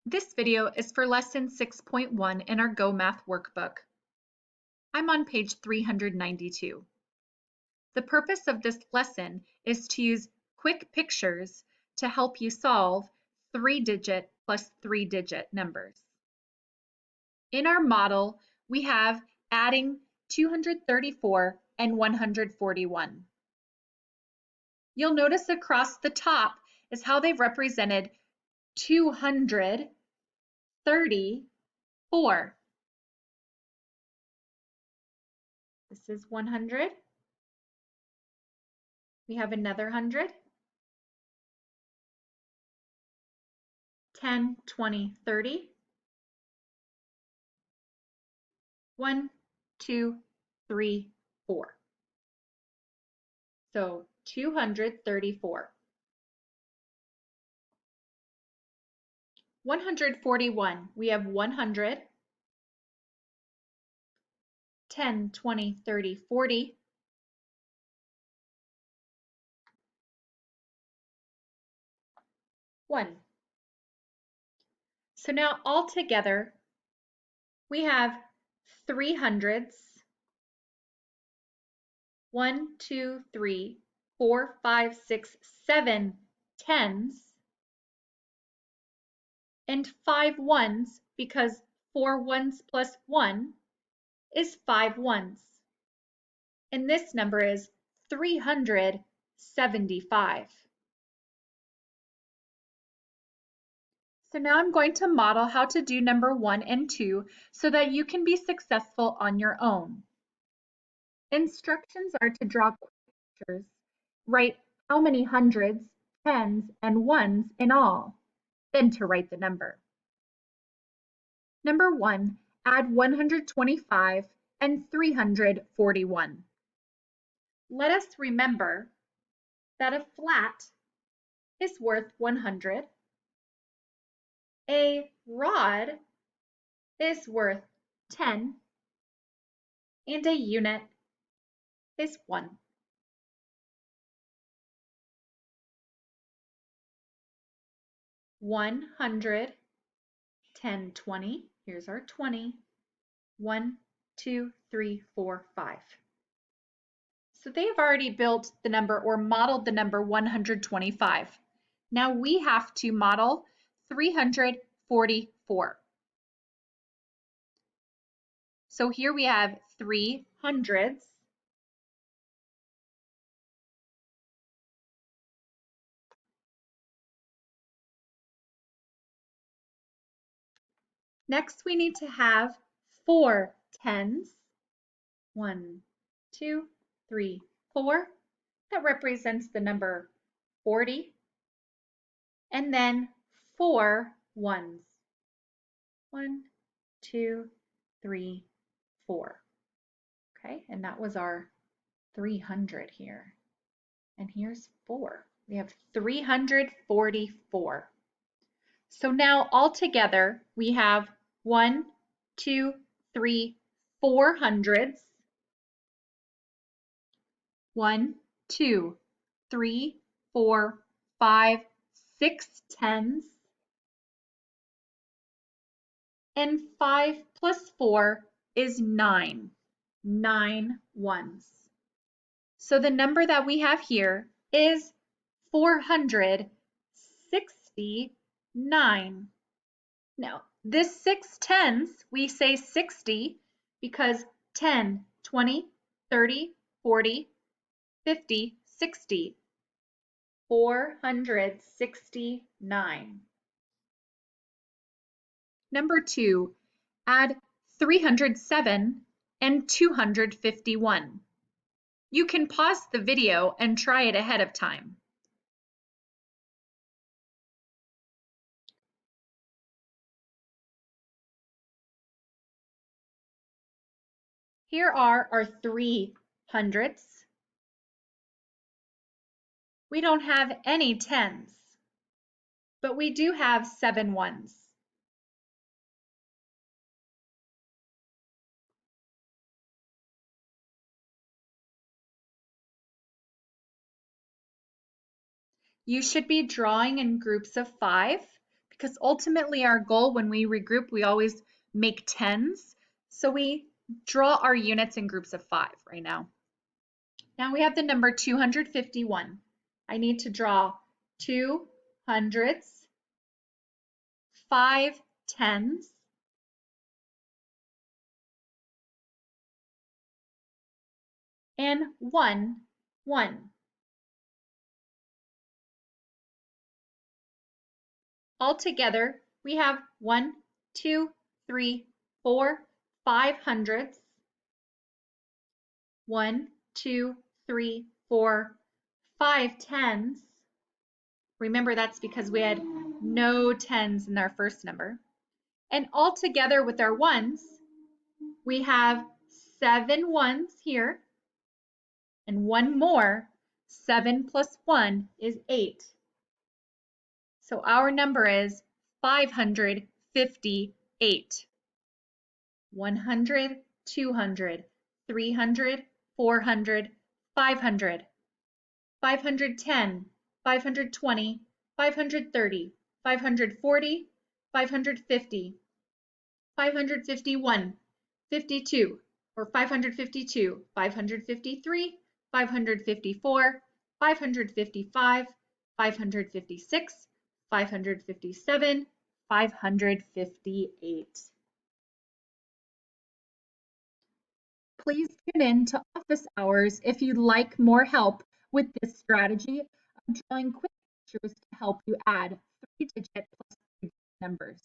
This video is for Lesson 6.1 in our Go Math workbook. I'm on page 392. The purpose of this lesson is to use quick pictures to help you solve 3-digit plus 3-digit numbers. In our model, we have adding 234 and 141. You'll notice across the top is how they've represented 234. This is 100. We have another 100. 10, 20, 30. 1, 2, 3, 4. So 234. 141, we have 100, 10, 20, 30, 40, 1. So now all together, we have 300s, 1, 2, 3, 4, 5, 6, 7 10s, and 5 ones because 4 ones plus 1 is 5 ones. And this number is 375. So now I'm going to model how to do number 1 and 2 so that you can be successful on your own. Instructions are to draw pictures, write how many hundreds, tens, and ones in all, then to write the number. Number 1, add 125 and 341. Let us remember that a flat is worth 100. A rod is worth 10, and a unit is 1. One hundred, 10, 20. Here's our 20. 1, 2, 3, 4, 5. So they have already built the number or modeled the number 125. Now we have to model 344. So here we have 3 hundreds. Next, we need to have 4 tens. 1, 2, 3, 4. That represents the number 40. And then 4 ones. 1, 2, 3, 4. Okay, and that was our 300 here. And here's 4. We have 344. So now all together we have 1, 2, 3, 4 hundreds. 1, 2, 3, 4, 5, 6 tens. And 5 plus 4 is 9. 9 ones. So the number that we have here is 469. Now, this 6 tens, we say 60 because 10, 20, 30, 40, 50, 60. 469. Number 2, add 307 and 251. You can pause the video and try it ahead of time. Here are our 3 hundredths. We don't have any tens, but we do have 7 ones. You should be drawing in groups of 5 because ultimately our goal when we regroup, we always make tens. So we draw our units in groups of 5 right now. Now we have the number 251. I need to draw 2 hundreds, 5 tens, and 1 1. Altogether, we have 1, 2, 3, 4, 5 hundredths, 1, 2, 3, 4, 5 tens. Remember, that's because we had no tens in our first number. And all together with our ones, we have 7 ones here, and one more. 7 plus 1 is 8. So our number is 558. 100, 200, 300, 400, 500, 510, 520, 530, 540, 550, 551, 52, or 552, 553, 554, 555, 556, 557, 558. Please tune in to office hours if you'd like more help with this strategy of drawing quick pictures to help you add 3-digit plus 3-digit numbers.